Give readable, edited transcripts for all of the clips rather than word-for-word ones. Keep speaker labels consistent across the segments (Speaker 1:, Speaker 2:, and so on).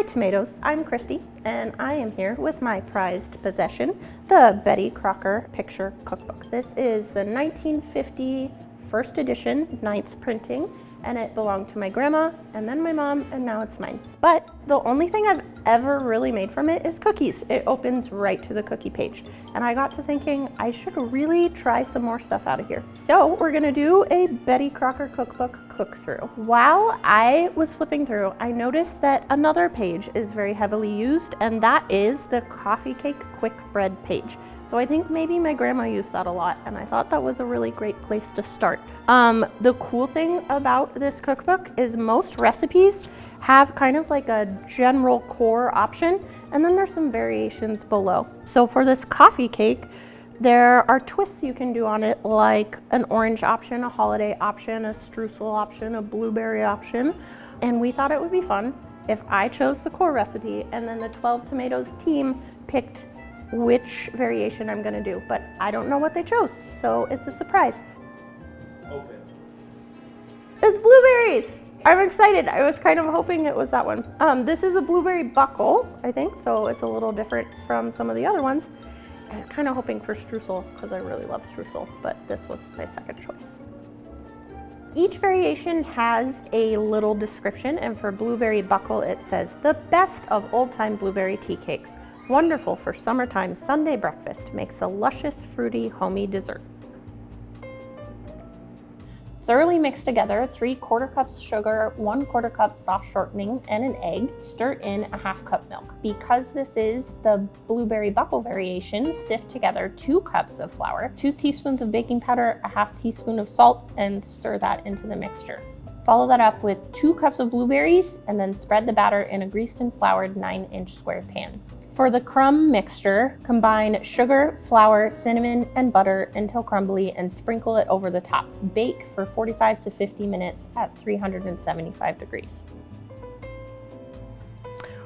Speaker 1: tomatoes. I'm Kristy, and I am here with my prized possession, the Betty Crocker Picture Cookbook. This is the 1950 first edition, 9th printing, and it belonged to my grandma, and then my mom, and now it's mine. But the only thing I've ever really made from it is cookies. It opens right to the cookie page. And I got to thinking I should really try some more stuff out of here. So we're gonna do a Betty Crocker Cookbook cook through. While I was flipping through, I noticed that another page is very heavily used, and that is the coffee cake quick bread page. So I think maybe my grandma used that a lot, and I thought that was a really great place to start. The cool thing about this cookbook is most recipes have kind of like a general core option, and then there's some variations below. So for this coffee cake, there are twists you can do on it, like an orange option, a holiday option, a streusel option, a blueberry option. And we thought it would be fun if I chose the core recipe and then the 12 Tomatoes team picked which variation I'm gonna do, but I don't know what they chose, so it's a surprise.
Speaker 2: Open.
Speaker 1: It's blueberries! I'm excited. I was kind of hoping it was that one. This is a blueberry buckle, I think, so it's a little different from some of the other ones. I was kind of hoping for streusel because I really love streusel, but this was my second choice. Each variation has a little description, and for blueberry buckle it says, "The best of old-time blueberry tea cakes. Wonderful for summertime Sunday breakfast. Makes a luscious, fruity, homey dessert." Thoroughly mix together 3/4 cups sugar, 1/4 cup soft shortening, and an egg. Stir in a 1/2 cup milk. Because this is the blueberry buckle variation, sift together 2 cups of flour, 2 teaspoons of baking powder, a 1/2 teaspoon of salt, and stir that into the mixture. Follow that up with 2 cups of blueberries, and then spread the batter in a greased and floured 9-inch square pan. For the crumb mixture, combine sugar, flour, cinnamon, and butter until crumbly and sprinkle it over the top. Bake for 45 to 50 minutes at 375 degrees.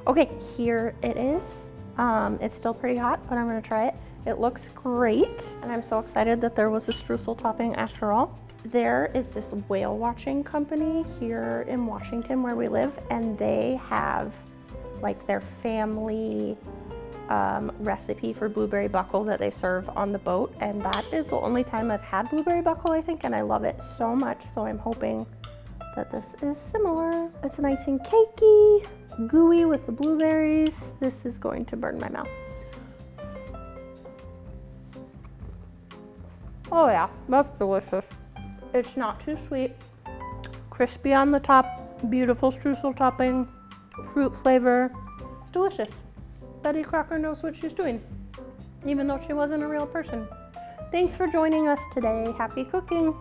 Speaker 1: Okay, here it is. It's still pretty hot, but I'm gonna try it. It looks great, and I'm so excited that there was a streusel topping after all. There is this whale watching company here in Washington where we live, and they have like their family recipe for blueberry buckle that they serve on the boat, and that is the only time I've had blueberry buckle, I think, and I love it so much, so I'm hoping that this is similar. It's nice and cakey, gooey with the blueberries. This is going to burn my mouth. Oh yeah, that's delicious. It's not too sweet, crispy on the top, beautiful streusel topping, fruit flavor. It's delicious. Betty Crocker knows what she's doing, even though she wasn't a real person. Thanks for joining us today. Happy cooking.